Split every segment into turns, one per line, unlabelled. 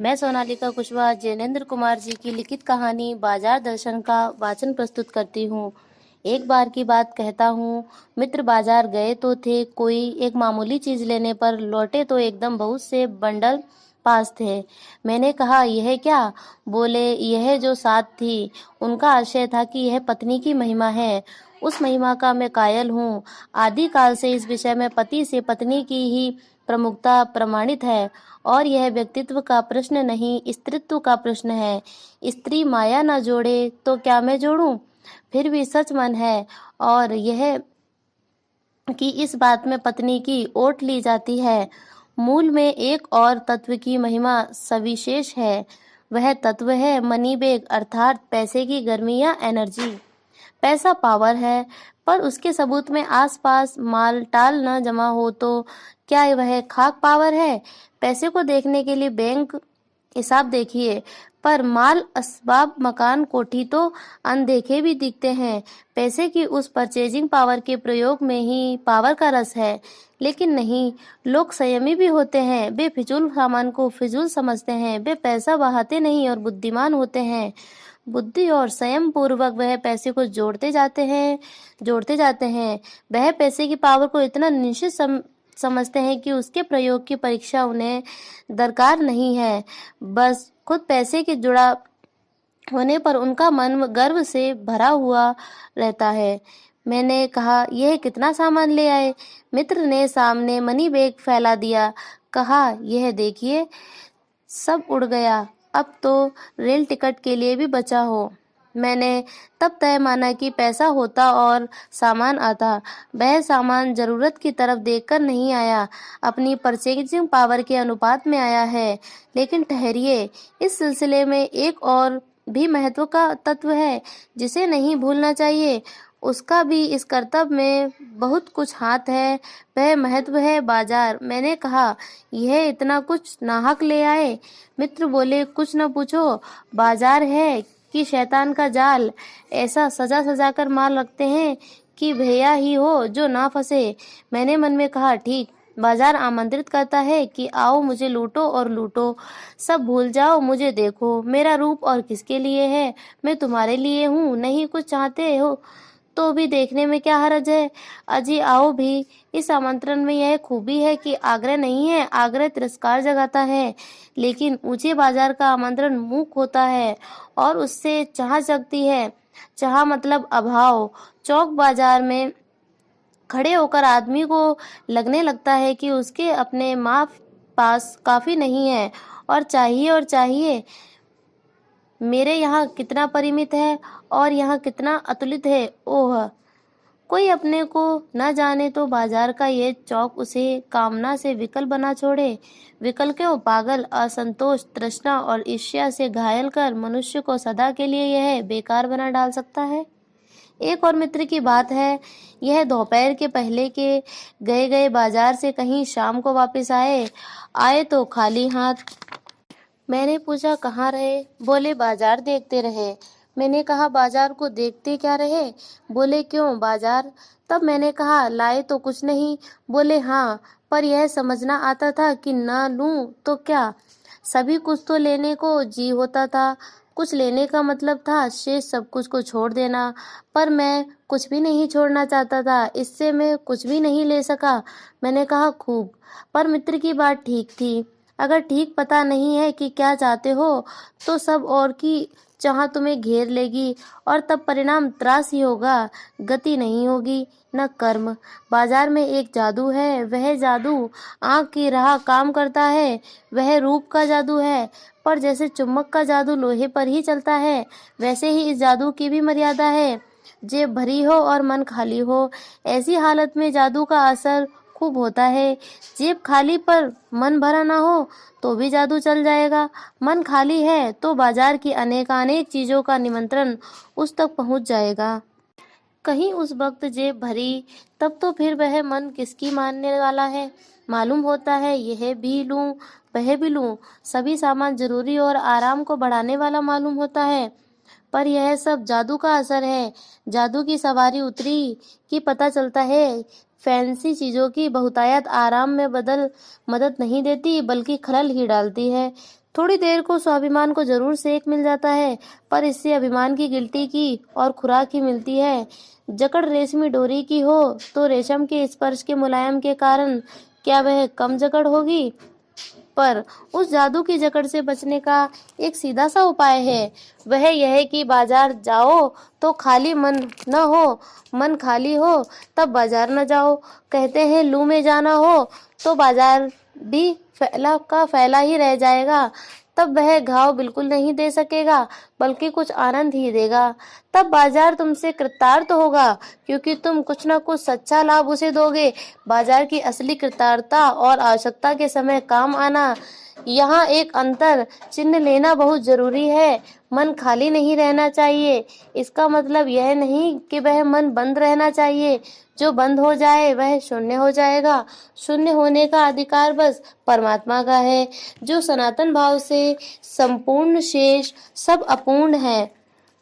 मैं सोनालिका कुशवाहा जैनेन्द्र कुमार जी की लिखित कहानी बाजार दर्शन का वाचन प्रस्तुत करती हूँ। एक बार की बात कहता हूँ। मित्र बाजार गए तो थे, कोई एक मामूली चीज लेने पर लौटे तो एकदम बहुत से बंडल पास थे। मैंने कहा, यह क्या? बोले, यह जो साथ थी उनका आशय था कि यह पत्नी की महिमा है। उस महिमा का मैं कायल हूँ। आदि काल से इस विषय में पति से पत्नी की ही प्रमुखता प्रमाणित है, और यह व्यक्तित्व का प्रश्न नहीं, स्त्रीत्व का प्रश्न है। स्त्री माया न जोड़े तो क्या मैं जोड़ूं? फिर भी सच मन है, और यह कि इस बात में पत्नी की ओट ली जाती है। मूल में एक और तत्व की महिमा सविशेष है। वह तत्व है मनी बैग, अर्थात पैसे की गर्मी या एनर्जी। पैसा पावर है, पर उसके सबूत में आसपास माल टाल न जमा हो तो क्या वह खाक पावर है? पैसे को देखने के लिए बैंक हिसाब देखिए, पर माल असबाब मकान कोठी तो अनदेखे भी दिखते हैं। पैसे की उस परचेजिंग पावर के प्रयोग में ही पावर का रस है। लेकिन नहीं, लोग संयमी भी होते हैं। वे फिजूल सामान को फिजूल समझते हैं। वे पैसा बहाते नहीं और बुद्धिमान होते हैं। बुद्धि और संयम पूर्वक वह पैसे को जोड़ते जाते हैं। वह पैसे की पावर को इतना निश्चित समझते हैं कि उसके प्रयोग की परीक्षा उन्हें दरकार नहीं है। बस खुद पैसे के जुड़ा होने पर उनका मन गर्व से भरा हुआ रहता है। मैंने कहा, यह कितना सामान ले आए? मित्र ने सामने मनी बैग फैला दिया। कहा, यह देखिए, सब उड़ गया। अब तो रेल टिकट के लिए भी बचा हो। मैंने तब तय माना कि पैसा होता और सामान आता। वह सामान जरूरत की तरफ देखकर नहीं आया, अपनी परचेजिंग पावर के अनुपात में आया है। लेकिन ठहरिए, इस सिलसिले में एक और भी महत्व का तत्व है जिसे नहीं भूलना चाहिए। उसका भी इस कर्तव्य में बहुत कुछ हाथ है। वह महत्व है बाजार। मैंने कहा, यह इतना कुछ नाहक ले आए? मित्र बोले, कुछ न पूछो। बाजार है कि शैतान का जाल। ऐसा सजा सजा कर माल रखते हैं कि भैया ही हो जो ना फंसे। मैंने मन में कहा, ठीक, बाजार आमंत्रित करता है कि आओ मुझे लूटो और लूटो। सब भूल जाओ, मुझे देखो। मेरा रूप और किसके लिए है? मैं तुम्हारे लिए हूँ। नहीं कुछ चाहते हो तो भी देखने में क्या हर्ज है? अजी आओ भी। इस आमंत्रण में यह खूबी है कि आग्रह नहीं है, आग्रह तिरस्कार जगाता है। लेकिन ऊंचे बाजार का आमंत्रण मूक होता है और उससे चाह जगती है। चाह मतलब अभाव। चौक बाजार में खड़े होकर आदमी को लगने लगता है कि उसके अपने माँ पास काफी नहीं है, और चाहिए। मेरे यहाँ कितना परिमित है और यहाँ कितना अतुलित है। ओह, कोई अपने को न जाने तो बाजार का ये चौक उसे कामना से विकल बना छोड़े। विकल क्यों? पागल, असंतोष, तृष्णा और ईर्ष्या से घायल कर मनुष्य को सदा के लिए यह बेकार बना डाल सकता है। एक और मित्र की बात है। यह दोपहर के पहले के गए बाजार से कहीं शाम को वापस आए तो खाली हाथ। मैंने पूछा, कहाँ रहे? बोले, बाजार देखते रहे। मैंने कहा, बाजार को देखते क्या रहे? बोले, क्यों बाजार? तब मैंने कहा, लाए तो कुछ नहीं। बोले, हाँ, पर यह समझना आता था कि ना लूं तो क्या। सभी कुछ तो लेने को जी होता था। कुछ लेने का मतलब था शेष सब कुछ को छोड़ देना, पर मैं कुछ भी नहीं छोड़ना चाहता था। इससे मैं कुछ भी नहीं ले सका। मैंने कहा, खूब। पर मित्र की बात ठीक थी। अगर ठीक पता नहीं है कि क्या चाहते हो तो सब और की चाह तुम्हें घेर लेगी, और तब परिणाम त्रास ही होगा। गति नहीं होगी, न कर्म। बाजार में एक जादू है। वह जादू आंख की राह काम करता है। वह रूप का जादू है। पर जैसे चुम्बक का जादू लोहे पर ही चलता है, वैसे ही इस जादू की भी मर्यादा है। जेब भरी हो और मन खाली हो, ऐसी हालत में जादू का असर खूब होता है। जेब खाली पर मन भरा ना हो तो भी जादू चल जाएगा। मन खाली है तो बाजार की अनेकानेक चीजों का निमंत्रण उस तक पहुंच जाएगा। कहीं उस वक्त जेब भरी, तब तो फिर वह मन किसकी मानने वाला है? मालूम होता है यह भी लूं, वह भी लूं। सभी सामान जरूरी और आराम को बढ़ाने वाला मालूम होता है। पर यह सब जादू का असर है। जादू की सवारी उतरी कि पता चलता है फैंसी चीजों की बहुतायत आराम में बदल मदद नहीं देती, बल्कि खलल ही डालती है। थोड़ी देर को स्वाभिमान को जरूर सेक मिल जाता है, पर इससे अभिमान की गिल्टी की और खुराक ही मिलती है। जकड़ रेशमी डोरी की हो तो रेशम के स्पर्श के मुलायम के कारण क्या वह कम जकड़ होगी? पर उस जादू की जकड़ से बचने का एक सीधा सा उपाय है। वह यह है कि बाजार जाओ तो खाली मन न हो, मन खाली हो तब बाजार न जाओ। कहते हैं लू में जाना हो तो बाजार भी फैला का फैला ही रह जाएगा, तब वह घाव बिल्कुल नहीं दे सकेगा बल्कि कुछ आनंद ही देगा। तब बाजार तुमसे कृतार्थ होगा क्योंकि तुम कुछ न कुछ सच्चा लाभ उसे दोगे। बाजार की असली कृतार्थता और आवश्यकता के समय काम आना, यहाँ एक अंतर चिन्ह लेना बहुत जरूरी है। मन खाली नहीं रहना चाहिए, इसका मतलब यह नहीं कि वह मन बंद रहना चाहिए। जो बंद हो जाए वह शून्य हो जाएगा। शून्य होने का अधिकार बस परमात्मा का है, जो सनातन भाव से संपूर्ण, शेष सब अपूर्ण है।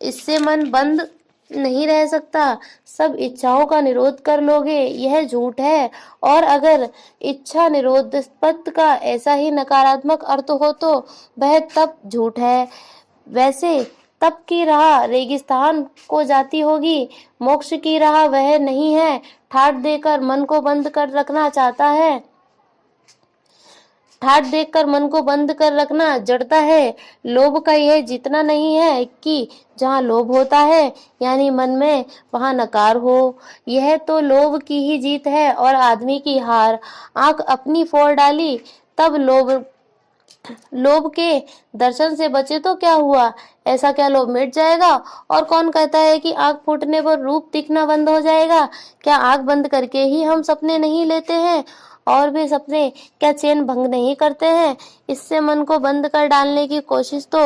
इससे मन बंद नहीं रह सकता। सब इच्छाओं का निरोध कर लोगे, यह झूठ है। और अगर इच्छा निरोध पद का ऐसा ही नकारात्मक अर्थ हो तो वह तब झूठ है। वैसे तप की राह रेगिस्तान को जाती होगी, मोक्ष की राह वह नहीं है। ठाठ देकर मन को बंद कर रखना चाहता है, ठाठ देखकर मन को बंद कर रखना जड़ता है। लोभ का यह जितना नहीं है कि जहाँ लोभ होता है यानी मन में, वहाँ नकार हो। यह तो लोभ की ही जीत है और आदमी की हार। आंख अपनी फोड़ डाली तब लोभ के दर्शन से बचे तो क्या हुआ? ऐसा क्या लोभ मिट जाएगा? और कौन कहता है कि आंख फूटने पर रूप दिखना बंद हो जाएगा? क्या आंख बंद करके ही हम सपने नहीं लेते हैं? और भी सपने क्या चैन भंग नहीं करते हैं? इससे मन को बंद कर डालने की कोशिश तो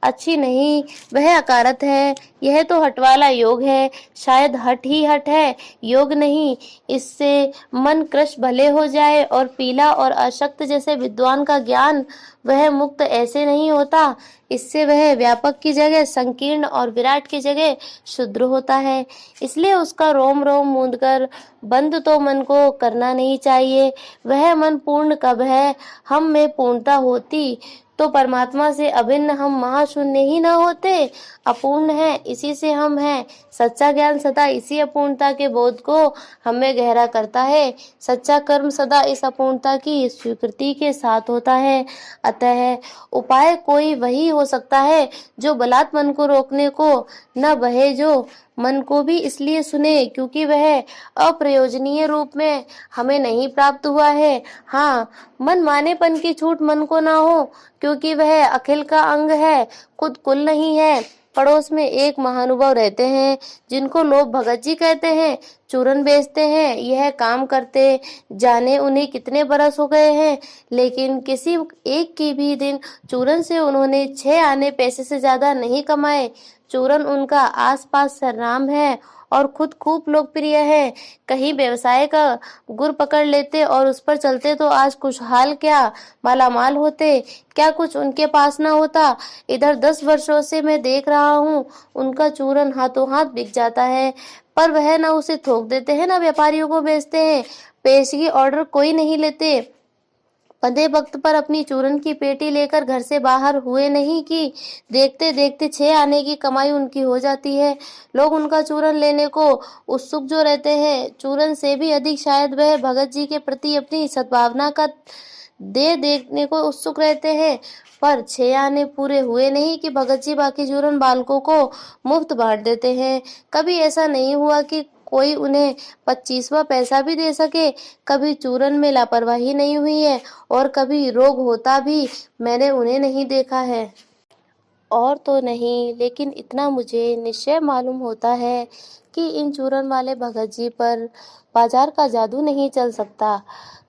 अच्छी नहीं, वह अकारत है। यह तो हट वाला योग है, शायद हट ही हट है, योग नहीं। इससे मन कृश भले हो जाए और पीला और अशक्त जैसे विद्वान का ज्ञान, वह मुक्त ऐसे नहीं होता। इससे वह व्यापक की जगह संकीर्ण और विराट की जगह शुद्र होता है। इसलिए उसका रोम रोम मूंदकर बंद तो मन को करना नहीं चाहिए। वह मन पूर्ण कब है? हम में पूर्णता होती तो परमात्मा से अभिन्न हम महाशून्य ही न होते। अपूर्ण है, इसी से हम हैं। सच्चा ज्ञान सदा इसी अपूर्णता के बोध को हमें गहरा करता है। सच्चा कर्म सदा इस अपूर्णता की स्वीकृति के साथ होता है। अतः उपाय कोई वही हो सकता है जो बलात् मन को रोकने को न बहे, जो मन को भी इसलिए सुने क्योंकि वह अप्रयोजनीय रूप में हमें नहीं प्राप्त हुआ है। हाँ, मन मानेपन की छूट मन को ना हो क्योंकि वह अखिल का अंग है, खुद कुल नहीं है। पड़ोस में एक महानुभाव रहते हैं जिनको लोग भगत जी कहते हैं, चूरन बेचते हैं। यह काम करते जाने उन्हें कितने बरस हो गए हैं, लेकिन किसी एक की भी दिन चूरन से उन्होंने 6 आने पैसे से ज्यादा नहीं कमाए। चूरन उनका आसपास सरनाम है और खुद खूब लोकप्रिय है। कहीं व्यवसाय का गुर पकड़ लेते और उस पर चलते तो आज खुशहाल क्या मालामाल होते। क्या कुछ उनके पास ना होता? इधर 10 वर्षों से मैं देख रहा हूँ, उनका चूरन हाथों हाथ बिक जाता है, पर वह न उसे थोक देते हैं न व्यापारियों को बेचते हैं। पेशगी ऑर्डर कोई नहीं लेते। बंधे वक्त पर अपनी चूरन की पेटी लेकर घर से बाहर हुए नहीं कि देखते देखते 6 आने की कमाई उनकी हो जाती है। लोग उनका चूरन लेने को उत्सुक जो रहते हैं, चूरन से भी अधिक शायद वह भगत जी के प्रति अपनी सद्भावना का दे देखने को उत्सुक रहते हैं। पर 6 आने पूरे हुए नहीं कि भगत जी बाकी चूरन बालकों को मुफ्त बांट देते हैं। कभी ऐसा नहीं हुआ कि कोई उन्हें 25वां पैसा भी दे सके। कभी चूरन में लापरवाही नहीं हुई है और कभी रोग होता भी मैंने उन्हें नहीं देखा है। और तो नहीं, लेकिन इतना मुझे निश्चय मालूम होता है कि इन चूरन वाले भगत जी पर बाजार का जादू नहीं चल सकता।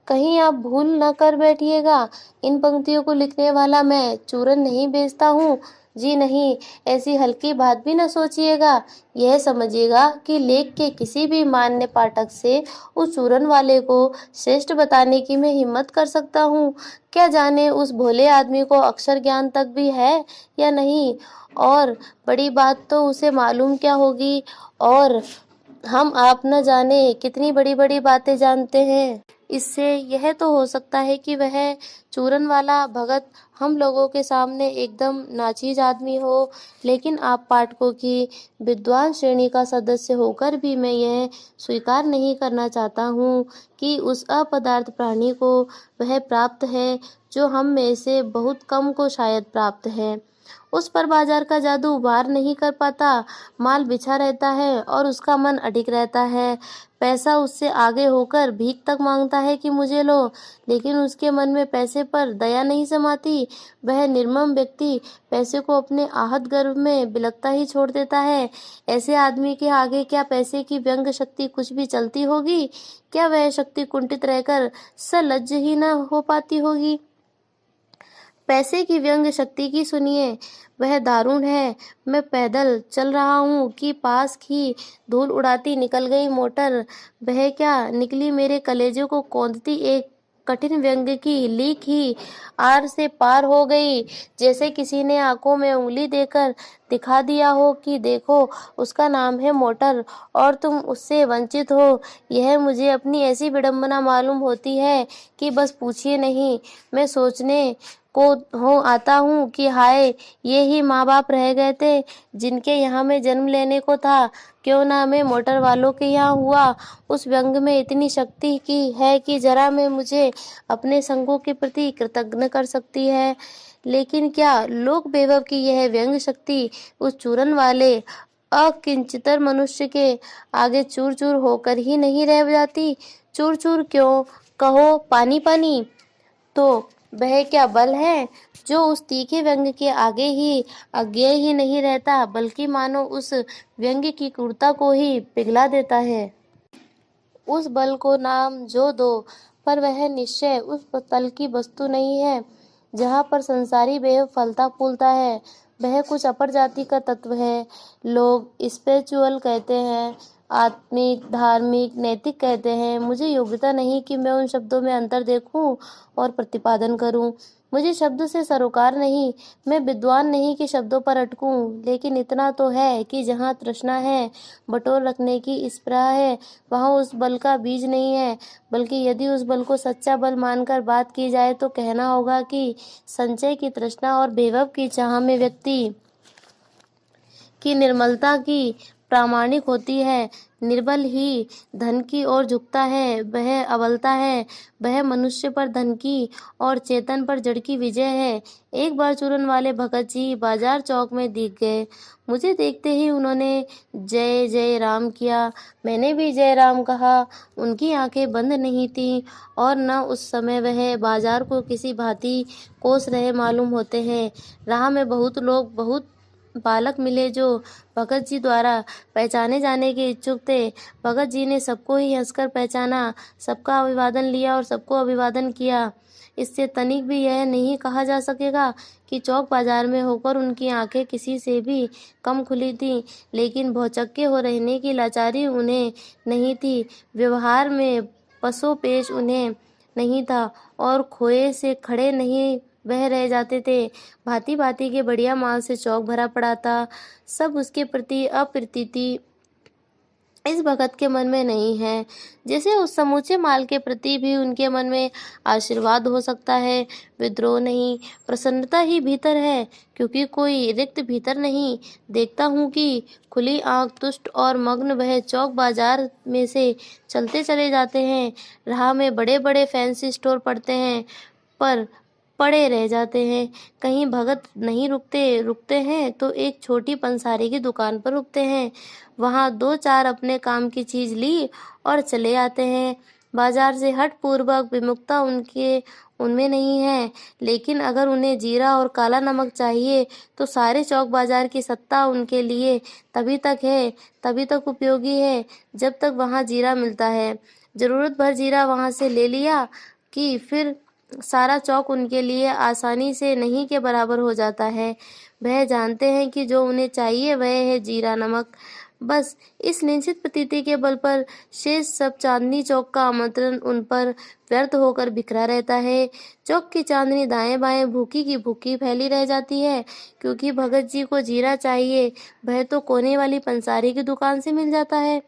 कहीं आप भूल न कर बैठिएगा, इन पंक्तियों को लिखने वाला मैं चूरन नहीं बेचता हूँ। जी नहीं, ऐसी हल्की बात भी न सोचिएगा। यह समझिएगा कि लेख के किसी भी मान्य पाठक से उस चूरन वाले को श्रेष्ठ बताने की मैं हिम्मत कर सकता हूँ। क्या जाने उस भोले आदमी को अक्षर ज्ञान तक भी है या नहीं, और बड़ी बात तो उसे मालूम क्या होगी। और हम आप न जाने कितनी बड़ी बड़ी बातें जानते हैं। इससे यह तो हो सकता है कि वह चूरन वाला भगत हम लोगों के सामने एकदम नाचीज आदमी हो, लेकिन आप पाठकों की विद्वान श्रेणी का सदस्य होकर भी मैं यह स्वीकार नहीं करना चाहता हूँ कि उस अपदार्थ प्राणी को वह प्राप्त है जो हम में से बहुत कम को शायद प्राप्त है। उस पर बाजार का जादू वार नहीं कर पाता, माल बिछा रहता है और उसका मन अडिग रहता है। पैसा उससे आगे होकर भीख तक मांगता है कि मुझे लो, लेकिन उसके मन में पैसे पर दया नहीं समाती। वह निर्मम व्यक्ति पैसे को अपने आहत गर्भ में बिलखता ही छोड़ देता है। ऐसे आदमी के आगे क्या पैसे की व्यंग शक्ति कुछ भी चलती होगी? क्या वह शक्ति कुंठित रहकर सलज्ज ही न हो पाती होगी? पैसे की व्यंग शक्ति की सुनिए, वह दारुण है। मैं पैदल चल रहा हूँ कि पास की धूल उड़ाती निकल गई मोटर, वह क्या निकली मेरे कलेजे को कौंधती एक कठिन व्यंग की लीक ही आर से पार हो गई, जैसे किसी ने आंखों में उंगली देकर दिखा दिया हो कि देखो उसका नाम है मोटर और तुम उससे वंचित हो। यह मुझे अपनी ऐसी विडंबना मालूम होती है कि बस पूछिए नहीं। मैं सोचने को हो आता हूँ कि हाय, ये ही माँ बाप रह गए थे जिनके यहाँ में जन्म लेने को था। क्यों ना मैं मोटर वालों के यहाँ हुआ। उस व्यंग में इतनी शक्ति की है कि जरा में मुझे अपने संगों के प्रति कृतज्ञ कर सकती है, लेकिन क्या लोक वैभव की यह व्यंग शक्ति उस चूरन वाले अकिंचितर मनुष्य के आगे चूर चूर होकर ही नहीं रह जाती? चूर चूर क्यों कहो, पानी पानी तो वह क्या बल है जो उस तीखे व्यंग के आगे ही अज्ञेय ही नहीं रहता, बल्कि मानो उस व्यंग की क्रूरता को ही पिघला देता है। उस बल को नाम जो दो, पर वह निश्चय उस तल की वस्तु नहीं है जहाँ पर संसारी वेव फलता फूलता है। वह कुछ अपर जाति का तत्व है। लोग स्पिरिचुअल कहते हैं, आत्मिक, धार्मिक, नैतिक कहते हैं। मुझे योग्यता नहीं कि मैं उन शब्दों में अंतर देखूं और प्रतिपादन करूं। मुझे शब्द से सरोकार नहीं, मैं विद्वान नहीं कि शब्दों पर अटकूं, लेकिन इतना तो है कि जहाँ तृष्णा है, बटोर रखने की स्पृहा है, वहाँ उस बल का बीज नहीं है। बल्कि यदि उस बल को सच्चा बल मानकर बात की जाए तो कहना होगा कि संचय की तृष्णा और वैभव की चाह में व्यक्ति की निर्मलता की प्रामाणिक होती है। निर्बल ही धन की ओर झुकता है, वह अबलता है। वह मनुष्य पर धन की और चेतन पर जड़ की विजय है। एक बार चूरन वाले भगत जी बाजार चौक में दिख गए। मुझे देखते ही उन्होंने जय जय राम किया। मैंने भी जय राम कहा। उनकी आंखें बंद नहीं थीं और न उस समय वह बाजार को किसी भांति कोस रहे मालूम होते हैं। राह में बहुत लोग, बहुत बालक मिले जो भगत जी द्वारा पहचाने जाने के इच्छुक थे। भगत जी ने सबको ही हंसकर पहचाना, सबका अभिवादन लिया और सबको अभिवादन किया। इससे तनिक भी यह नहीं कहा जा सकेगा कि चौक बाजार में होकर उनकी आंखें किसी से भी कम खुली थीं, लेकिन भौचक्के हो रहने की लाचारी उन्हें नहीं थी। व्यवहार में पसोपेश उन्हें नहीं था और खोए से खड़े नहीं वह रह जाते थे। भांति भांति के बढ़िया माल से चौक भरा पड़ा था। सब उसके प्रति अप्रीति इस भगत के मन में नहीं है, जैसे उस समूचे माल के प्रति भी उनके मन में आशीर्वाद हो सकता है। विद्रोह नहीं, प्रसन्नता ही भीतर है, क्योंकि कोई रिक्त भीतर नहीं। देखता हूँ कि खुली आंख तुष्ट और मग्न वह चौक बाजार में से चलते चले जाते हैं। राह में बड़े बड़े फैंसी स्टोर पड़ते हैं, पर पड़े रह जाते हैं। कहीं भगत नहीं रुकते हैं तो एक छोटी पंसारी की दुकान पर रुकते हैं। वहाँ दो चार अपने काम की चीज ली और चले आते हैं। बाजार से हट पूर्वक विमुखता उनमें नहीं है, लेकिन अगर उन्हें जीरा और काला नमक चाहिए तो सारे चौक बाजार की सत्ता उनके लिए तभी तक है, तभी तक उपयोगी है जब तक वहाँ जीरा मिलता है। जरूरत भर जीरा वहाँ से ले लिया कि फिर सारा चौक उनके लिए आसानी से नहीं के बराबर हो जाता है। वह जानते हैं कि जो उन्हें चाहिए वह है जीरा नमक। बस इस निश्चित प्रतीति के बल पर शेष सब चांदनी चौक का आमंत्रण उन पर व्यर्थ होकर बिखरा रहता है। चौक की चांदनी दाएं बाएं भूखी की भूखी फैली रह जाती है, क्योंकि भगत जी को जीरा चाहिए वह तो कोने वाली पंसारी की दुकान से मिल जाता है।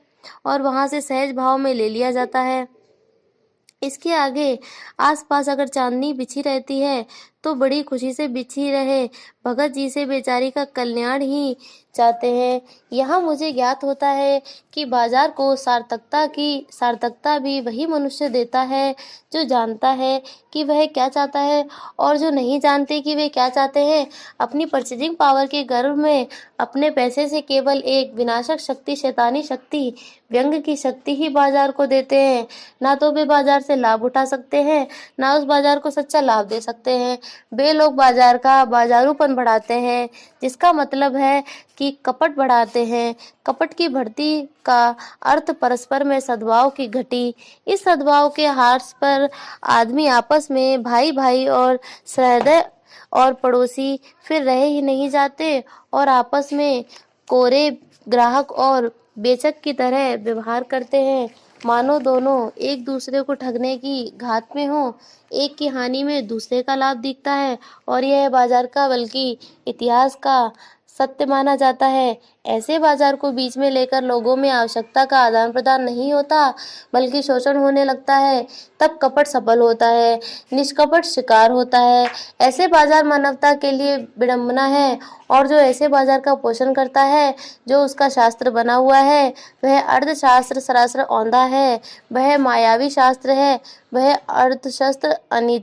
और वहां से सहज भाव में ले लिया जाता है। इसके आगे आसपास अगर चांदनी बिछी रहती है तो बड़ी खुशी से बिछी रहे। भगत जी से बेचारी का कल्याण ही चाहते हैं। यहाँ मुझे ज्ञात होता है कि बाजार को सार्थकता भी वही मनुष्य देता है जो जानता है कि वह क्या चाहता है, और जो नहीं जानते कि वे क्या चाहते हैं, अपनी परचेजिंग पावर के गर्व में अपने पैसे से केवल एक विनाशक शक्ति, शैतानी शक्ति, व्यंग की शक्ति ही बाजार को देते हैं। ना तो वे बाजार से लाभ उठा सकते हैं, ना उस बाजार को सच्चा लाभ दे सकते हैं। वे लोग बाजार का बाजारूपन बढ़ाते हैं, जिसका मतलब है कि कपट बढ़ाते हैं। कपट की बढ़ती का अर्थ परस्पर में सद्भाव की घटी। इस सद्भाव के हार्स पर आदमी आपस में भाई भाई और सहृदय और पड़ोसी फिर रहे ही नहीं जाते, और आपस में कोरे ग्राहक और बेचक की तरह व्यवहार करते हैं, मानो दोनों एक दूसरे को ठगने की घात में हो। एक की हानि में दूसरे का लाभ दिखता है, और यह बाजार का बल्कि इतिहास का सत्य माना जाता है। ऐसे बाजार को बीच में लेकर लोगों में आवश्यकता का आदान प्रदान नहीं होता, बल्कि शोषण होने लगता है, तब कपट सफल होता है, निष्कपट शिकार होता है। ऐसे बाजार मानवता के लिए विडंबना है, और जो ऐसे बाजार का पोषण करता है, जो उसका शास्त्र बना हुआ है, वह अर्थशास्त्र सरासर औंधा है, वह मायावी शास्त्र है, वह अर्थशास्त्र अनीति